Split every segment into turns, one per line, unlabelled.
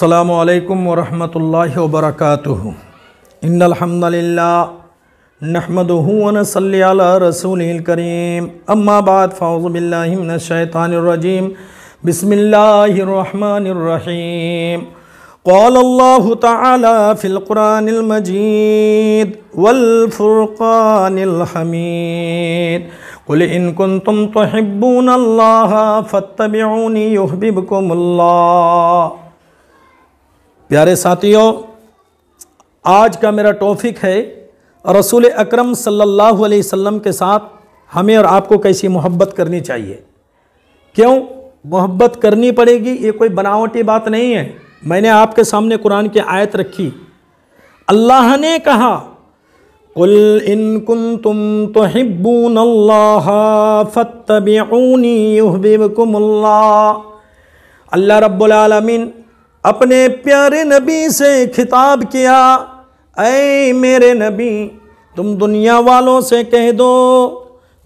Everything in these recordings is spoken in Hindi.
अस्सलामु अलैकुम वरहमतुल्लाहि वबरकातुहु। इन्नल हम्दुलिल्लाह नहमदुहु व नसल्ली अला रसूलिल करीम। अम्मा बाद फ़अऊज़ु बिल्लाहि मिनश शैतानिर रजीम। बिस्मिल्लाहिर रहमानिर रहीम। क़ाल अल्लाहु तआला फ़िल क़ुरानिल मजीद वल फ़ुरक़ानिल हमीद। क़ुल इन कुन्तुम तुहिब्बूनल्लाह फ़त्तबिऊनी युहब्बिबकुमुल्लाह। प्यारे साथियों, आज का मेरा टॉपिक है रसूल अकरम सल्लल्लाहु अलैहि वसल्लम के साथ हमें और आपको कैसी मोहब्बत करनी चाहिए। क्यों मोहब्बत करनी पड़ेगी, ये कोई बनावटी बात नहीं है। मैंने आपके सामने कुरान की आयत रखी। अल्लाह ने कहा कुल इन कुन्तुम तुहिब्बूनल्लाह फत्तबिऊनी युहब्बिबकुमुल्लाह। अल्लाह रब्बुल आलमीन अपने प्यारे नबी से खिताब किया, ऐ मेरे नबी तुम दुनिया वालों से कह दो,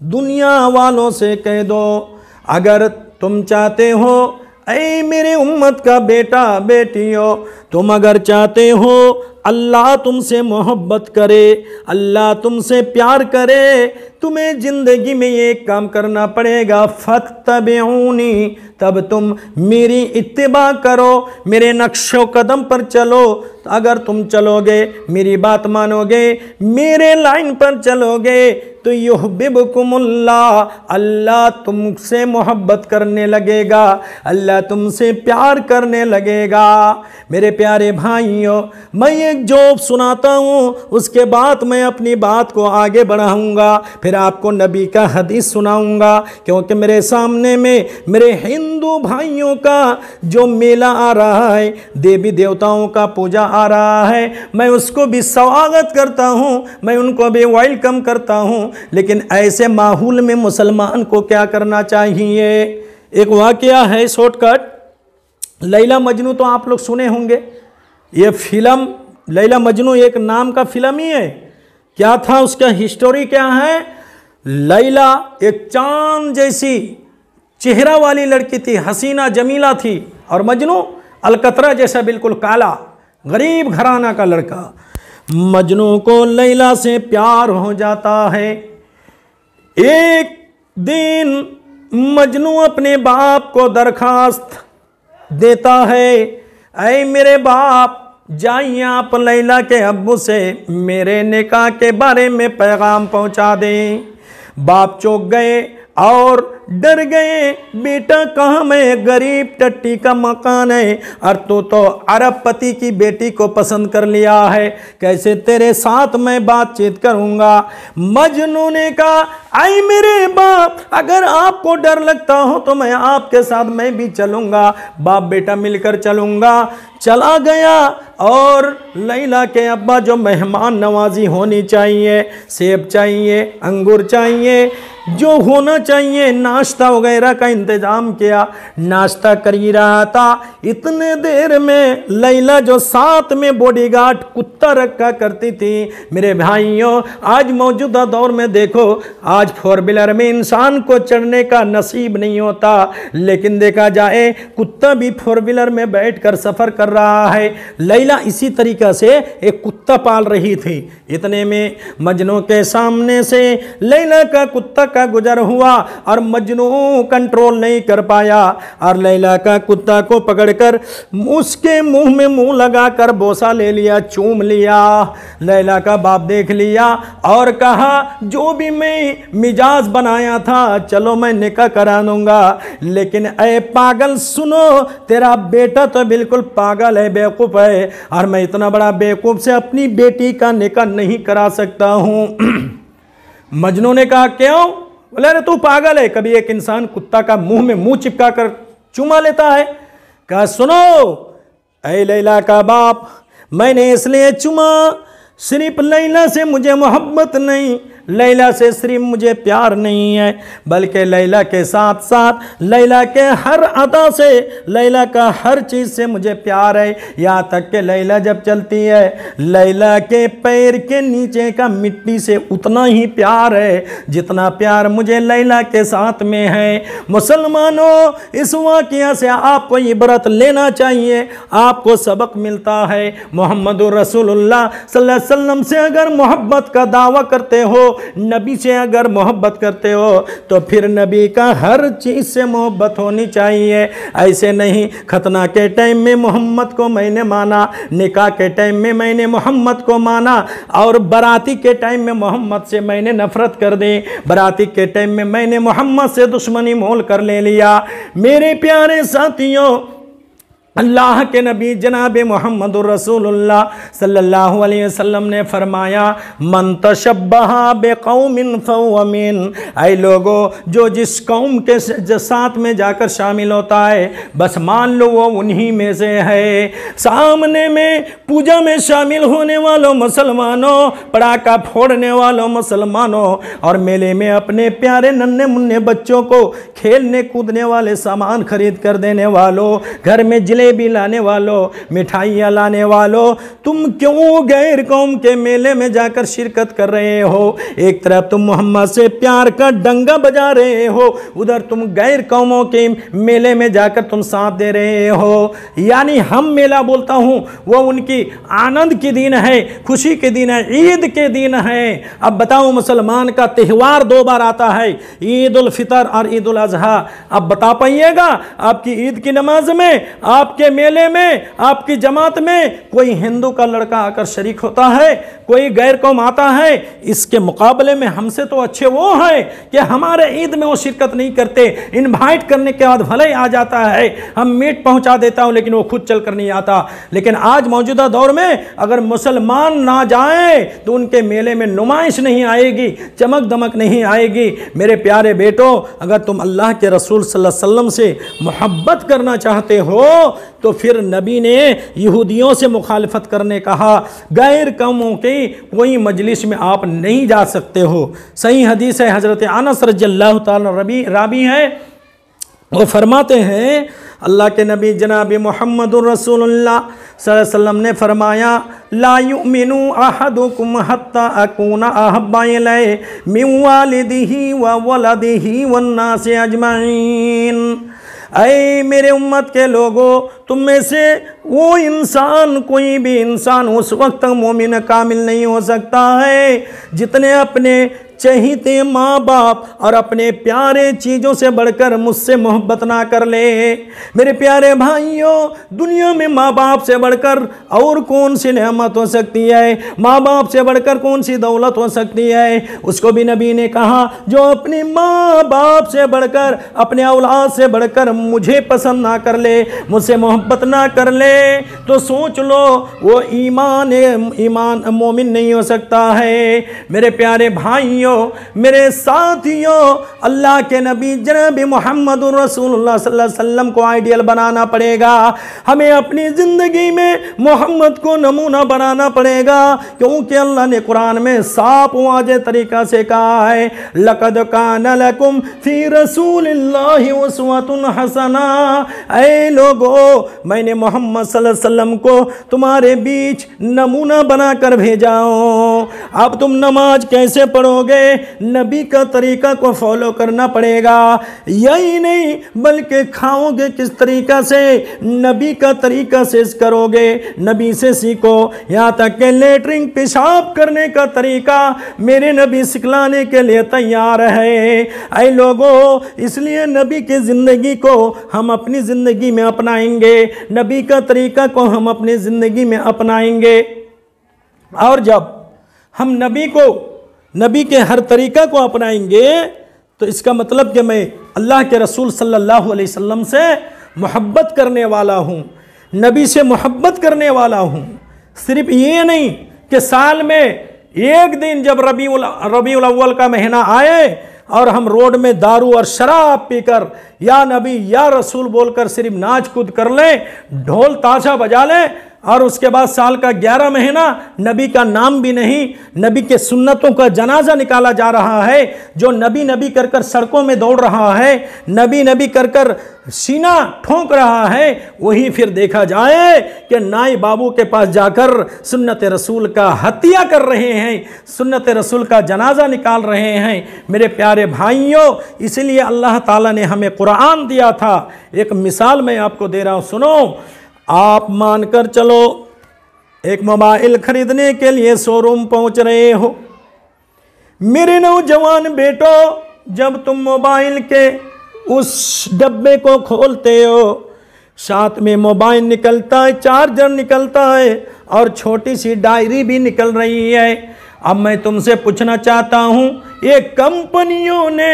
दुनिया वालों से कह दो, अगर तुम चाहते हो ऐ मेरे उम्मत का बेटा बेटियों, तुम अगर चाहते हो अल्लाह तुमसे मोहब्बत करे, अल्लाह तुमसे प्यार करे, तुम्हें ज़िंदगी में ये काम करना पड़ेगा, फत्तबिऊनी, तब तुम मेरी इत्तिबा करो, मेरे नक्शो कदम पर चलो। अगर तुम चलोगे, मेरी बात मानोगे, मेरे लाइन पर चलोगे तो युहब्बिबकुमुल्लाह, अल्लाह तुमसे मोहब्बत करने लगेगा, अल्लाह तुमसे प्यार करने लगेगा। मेरे प्यारे भाइयों, मैं एक जोक सुनाता हूँ, उसके बाद मैं अपनी बात को आगे बढ़ाऊँगा, फिर आपको नबी का हदीस सुनाऊँगा, क्योंकि मेरे सामने में मेरे हिंदू भाइयों का जो मेला आ रहा है, देवी देवताओं का पूजा आ रहा है, मैं उसको भी स्वागत करता हूँ, मैं उनको भी वेलकम करता हूँ। लेकिन ऐसे माहौल में मुसलमान को क्या करना चाहिए। एक वाकया है शॉर्टकट, लैला मजनू तो आप लोग सुने होंगे। ये फिल्म लैला मजनू एक नाम का फिल्म ही है। क्या था उसका हिस्टोरी क्या है। लैला एक चांद जैसी चेहरा वाली लड़की थी, हसीना जमीला थी, और मजनू अलकतरा जैसा बिल्कुल काला, गरीब घराना का लड़का। मजनू को लैला से प्यार हो जाता है। एक दिन मजनू अपने बाप को दरखास्त देता है, ऐ मेरे बाप जाइए आप लैला के अब्बू से मेरे निकाह के बारे में पैगाम पहुंचा दें। बाप चौंक गए और डर गए, बेटा कहाँ, मैं गरीब टट्टी का मकान है और तू तो अरबपति की बेटी को पसंद कर लिया है, कैसे तेरे साथ मैं बातचीत करूँगा। मजनू ने कहा आई मेरे बाप, अगर आपको डर लगता हो तो मैं आपके साथ मैं भी चलूँगा, बाप बेटा मिलकर चलूँगा। चला गया और लैला के अब्बा जो मेहमान नवाजी होनी चाहिए, सेब चाहिए, अंगूर चाहिए, जो होना चाहिए, नाश्ता वगैरह का इंतज़ाम किया। नाश्ता कर ही रहा था, इतने देर में लैला जो साथ में बॉडीगार्ड कुत्ता रखा करती थी, मेरे भाइयों आज मौजूदा दौर में देखो, आज फोर व्हीलर में इंसान को चढ़ने का नसीब नहीं होता, लेकिन देखा जाए कुत्ता भी फोर व्हीलर में बैठकर सफ़र कर रहा है। लैला इसी तरीक़ा से एक कुत्ता पाल रही थी। इतने में मजनू के सामने से लैला का कुत्ता का गुजर हुआ और मजनू कंट्रोल नहीं कर पाया और लैला का कुत्ता को पकड़कर उसके मुंह में मुंह लगाकर बोसा ले लिया, चूम लिया। लैला का बाप देख लिया और कहा जो भी मैं मिजाज बनाया था चलो मैं निकाह करा दूंगा, लेकिन ऐ पागल सुनो, तेरा बेटा तो बिल्कुल पागल है, बेवकूफ़ है, और मैं इतना बड़ा बेवकूफ़ से अपनी बेटी का निकाह नहीं करा सकता हूँ। मजनू ने कहा क्यों। बोले अरे तू पागल है, कभी एक इंसान कुत्ता का मुंह में मुंह चिपका कर चूमा लेता है। कहा सुनो ऐ लैला का बाप, मैंने इसलिए चूमा, सिर्फ लैला से मुझे मोहब्बत नहीं, लैला से सिर्फ मुझे प्यार नहीं है, बल्कि लैला के साथ साथ लैला के हर अदा से, लैला का हर चीज़ से मुझे प्यार है। यहाँ तक कि लैला जब चलती है, लैला के पैर के नीचे का मिट्टी से उतना ही प्यार है जितना प्यार मुझे लैला के साथ में है। मुसलमानों, इस वाक़या से आपको इबरत लेना चाहिए, आपको सबक मिलता है। मोहम्मद रसूलुल्लाह सल्लल्लाहु अलैहि वसल्लम से अगर मोहब्बत का दावा करते हो, नबी से अगर मोहब्बत करते हो, तो फिर नबी का हर चीज़ से मोहब्बत होनी चाहिए। ऐसे नहीं खतना के टाइम में मोहम्मद को मैंने माना, निकाह के टाइम में मैंने मोहम्मद को माना, और बाराती के टाइम में मोहम्मद से मैंने नफरत कर दी, बाराती के टाइम में मैंने मोहम्मद से दुश्मनी मोल कर ले लिया। मेरे प्यारे साथियों, अल्लाह के नबी जनाब मोहम्मद रसूलुल्लाह सल्लल्लाहु अलैहि वसल्लम ने फरमाया, मन तशब्बहा बिकौमिन फहुव मिन। ऐ लोगों, जो जिस कौम के साथ में जाकर शामिल होता है, बस मान लो वो उन्हीं में से है। सामने में पूजा में शामिल होने वालों मुसलमानों, पटाखा फोड़ने वालों मुसलमानों, और मेले में अपने प्यारे नन्हे मुन्ने बच्चों को खेलने कूदने वाले सामान खरीद कर देने वालों, घर में भी लाने वालों, मिठाइयाँ लाने वालों, तुम क्यों गैर कौम के मेले में जाकर शिरकत कर रहे हो? एक तरफ तुम मोहम्मद से प्यार का डंगा बजा रहे हो, उधर तुम गैर कौमों के मेले में जाकर तुम साथ दे रहे हो। यानी हम मेला बोलता हूँ, वो उनकी आनंद के दिन है, खुशी के दिन है, ईद के दिन है। अब बताओ, मुसलमान का त्यौहार दो बार आता है, ईद उल फितर और ईद उल अजहा। अब बता पाइएगा, आपकी ईद की नमाज में, आपके मेले में, आपकी जमात में कोई हिंदू का लड़का आकर शरीक होता है, कोई गैर कौम आता है? इसके मुकाबले में हमसे तो अच्छे वो हैं कि हमारे ईद में वो शिरकत नहीं करते, इनवाइट करने के बाद भले ही आ जाता है, हम मीट पहुंचा देता हूं, लेकिन वो खुद चल कर नहीं आता। लेकिन आज मौजूदा दौर में अगर मुसलमान ना जाए तो उनके मेले में नुमाइश नहीं आएगी, चमक दमक नहीं आएगी। मेरे प्यारे बेटो, अगर तुम अल्लाह के रसूल सल्लल्लाहु अलैहि वसल्लम से मोहब्बत करना चाहते हो तो फिर नबी ने यहूदियों से मुखालफत करने कहा, गैर कौमों की कोई मजलिस में आप नहीं जा सकते हो। सही हदीस है, हज़रत अनस रज़ियल्लाहु ताला रावी है, वो फरमाते हैं, अल्लाह के नबी जनाब मुहम्मदुर रसूलुल्लाह सल्लल्लाहु अलैहि वसल्लम ने फरमाया, ला युमिनु अहदुकुम हत्ता अकूना अहब्बा इलैहि मिन वालिदिही व वलदिही वन्नासि अजमईन। ऐ मेरे उम्मत के लोगों, तुम में से वो इंसान, कोई भी इंसान उस वक्त तक मोमिन कामिल नहीं हो सकता है जितने अपने चहीते माँ बाप और अपने प्यारे चीज़ों से बढ़कर मुझसे मोहब्बत ना कर ले। मेरे प्यारे भाइयों, दुनिया में माँ बाप से बढ़कर और कौन सी नेमत हो सकती है? माँ बाप से बढ़कर कौन सी दौलत हो सकती है? उसको भी नबी ने कहा, जो अपनी माँ बाप से बढ़कर, अपने औलाद से बढ़कर मुझे पसंद ना कर ले, मुझसे मोहब्बत ना कर ले, तो सोच लो वो ईमान मोमिन नहीं हो सकता है। मेरे प्यारे भाइयों, मेरे साथियों, अल्लाह के नबी जनाब मोहम्मद रसूलुल्लाह सल्लल्लाहु अलैहि वसल्लम को आइडियल बनाना पड़ेगा। हमें अपनी ज़िंदगी में मोहम्मद को नमूना बनाना पड़ेगा, क्योंकि अल्लाह ने कुरान में साफ वाज़ेह तरीक़ा से कहा है, लक़द कान लकुम फ़ी रसूलिल्लाहि उस्वतुन हसना। ऐ लोगों, मैंने मोहम्मद सल्लल्लाहु अलैहि वसल्लम को तुम्हारे बीच नमूना बनाकर भेजा हूँ। अब तुम नमाज कैसे पढ़ोगे? नबी का तरीका को फॉलो करना पड़ेगा। यही नहीं बल्कि खाओगे किस तरीका से, नबी का तरीका से करोगे, नबी से सीखो। यहाँ तक कि लेटरिन पेशाब करने का तरीका मेरे नबी सिखलाने के लिए तैयार है। ऐ लोगों, इसलिए नबी की ज़िंदगी को हम अपनी ज़िंदगी में अपनाएंगे, नबी का तरीका को हम अपनी ज़िंदगी में अपनाएंगे। और जब हम नबी के हर तरीका को अपनाएंगे तो इसका मतलब कि मैं अल्लाह के रसूल सल्लल्लाहु अलैहि वसल्लम से मोहब्बत करने वाला हूँ, नबी से मोहब्बत करने वाला हूँ। सिर्फ ये नहीं कि साल में एक दिन जब रबीउल अव्वल का महीना आए और हम रोड में दारू और शराब पीकर या नबी या रसूल बोलकर सिर्फ नाच कूद कर लें, ढोल ताशा बजा लें, और उसके बाद साल का 11 महीना नबी का नाम भी नहीं, नबी के सुन्नतों का जनाजा निकाला जा रहा है। जो नबी नबी कर कर सड़कों में दौड़ रहा है, नबी नबी कर कर सीना ठोंक रहा है, वही फिर देखा जाए कि नाई बाबू के पास जाकर सुन्नत रसूल का हत्या कर रहे हैं, सुन्नत रसूल का जनाजा निकाल रहे हैं। मेरे प्यारे भाइयों, इसलिए अल्लाह ताला ने हमें कुरान दिया था। एक मिसाल मैं आपको दे रहा हूं, सुनो। आप मानकर चलो एक मोबाइल खरीदने के लिए शोरूम पहुंच रहे हो। मेरे नौजवान बेटो, जब तुम मोबाइल के उस डब्बे को खोलते हो, साथ में मोबाइल निकलता है, चार्जर निकलता है और छोटी सी डायरी भी निकल रही है। अब मैं तुमसे पूछना चाहता हूं, ये कंपनियों ने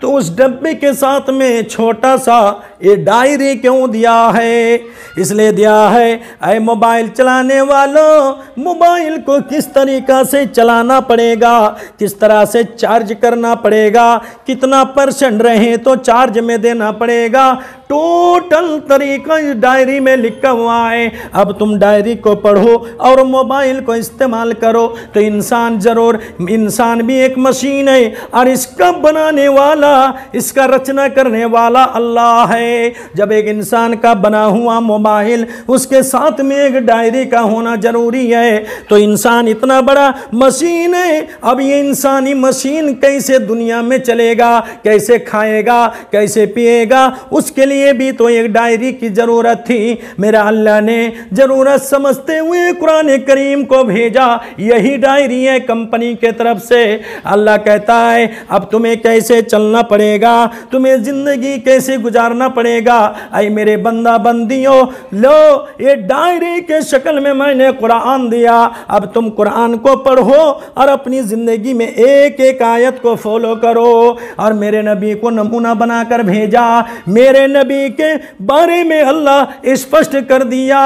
तो उस डब्बे के साथ में छोटा सा ये डायरी क्यों दिया है? इसलिए दिया है, ऐ मोबाइल चलाने वालों, मोबाइल को किस तरीका से चलाना पड़ेगा, किस तरह से चार्ज करना पड़ेगा, कितना % रहे तो चार्ज में देना पड़ेगा, टोटल तरीका इस डायरी में लिखा हुआ है। अब तुम डायरी को पढ़ो और मोबाइल को इस्तेमाल करो तो इंसान जरूर, इंसान भी एक मशीन है और इसका बनाने वाला, इसका रचना करने वाला अल्लाह है। जब एक इंसान का बना हुआ मोबाइल, उसके साथ में एक डायरी का होना जरूरी है, तो इंसान इतना बड़ा मशीन है। अब ये इंसानी मशीन कैसे दुनिया में चलेगा, कैसे खाएगा, कैसे पिएगा, उसके लिए भी तो एक डायरी की जरूरत थी। मेरा अल्लाह ने जरूरत समझते हुए कुरान करीम को भेजा। यही डायरी है कंपनी के तरफ से। अल्लाह कहता है, अब तुम्हें कैसे चलना पड़ेगा, तुम्हें जिंदगी कैसे गुजारना पड़ेगा। ऐ मेरे बंदा बंदियों, लो ये डायरी के शक्ल में मैंने कुरान दिया। अब तुम कुरान को पढ़ो और अपनी जिंदगी में एक एक आयत को फॉलो करो। और मेरे नबी को नमूना बनाकर भेजा। मेरे नबी के बारे में अल्लाह स्पष्ट कर दिया,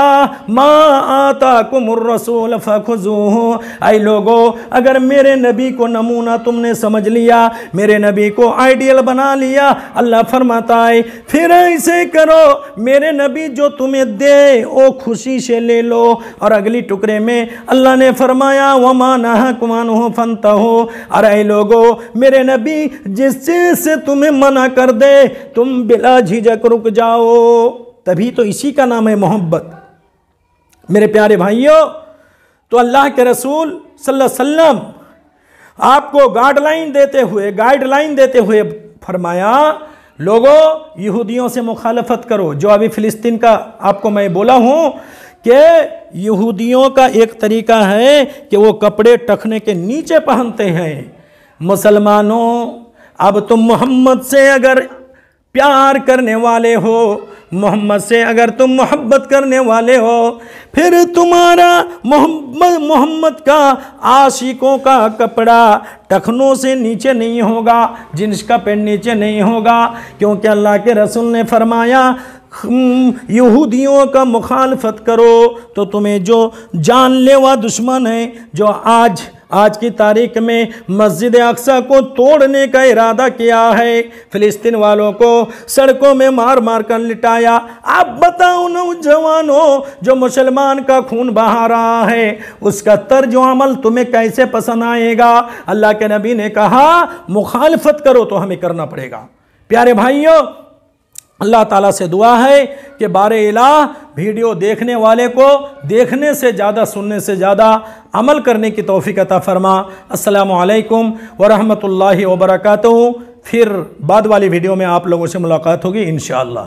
मा आताकुमुर रसूल फखुजूहु। ऐ लोगों, अगर मेरे नबी को नमूना तुमने समझ लिया, मेरे नबी को आइडियल बना लिया, अल्लाह फरमाता है फिर ऐसे करो, मेरे नबी जो तुम्हें दे वो खुशी से ले लो। और अगली टुकड़े में अल्लाह ने फरमाया, वमा नहाकुम अन्हु फंतहु। अरे लोगों, मेरे नबी जिस चीज से तुम्हें मना कर दे, तुम बिला झिझक रुक जाओ। तभी तो इसी का नाम है मोहब्बत। मेरे प्यारे भाइयों, तो अल्लाह के रसूल सल्लल्लाहु अलैहि वसल्लम आपको गाइडलाइन देते हुए फरमाया, लोगों यहूदियों से मुखालफत करो। जो अभी फिलिस्तीन का आपको मैं बोला हूं कि यहूदियों का एक तरीका है कि वो कपड़े टखने के नीचे पहनते हैं। मुसलमानों, अब तुम मोहम्मद से अगर प्यार करने वाले हो, मोहम्मद से अगर तुम मोहब्बत करने वाले हो, फिर तुम्हारा मोहम्मद का आशिकों का कपड़ा टखनों से नीचे नहीं होगा, जिन्स का पैंट नीचे नहीं होगा। क्योंकि अल्लाह के रसूल ने फरमाया, यहूदियों का मुखालफत करो तो तुम्हें जो जानलेवा दुश्मन है, जो आज की तारीख में मस्जिद अक्सा को तोड़ने का इरादा किया है, फिलिस्तीन वालों को सड़कों में मार मार कर लिटाया। आप बताओ नौजवानों, जो मुसलमान का खून बहा रहा है, उसका तर्ज अमल तुम्हें कैसे पसंद आएगा? अल्लाह के नबी ने कहा मुखालफत करो तो हमें करना पड़ेगा। प्यारे भाइयों, अल्लाह ताला से दुआ है कि बारे इलाह वीडियो देखने वाले को देखने से ज़्यादा, सुनने से ज़्यादा अमल करने की तौफीक अता फरमा। अस्सलामु अलैकुम व रहमतुल्लाहि व बरकातुहू। फिर बाद वाली वीडियो में आप लोगों से मुलाकात होगी इंशाअल्लाह।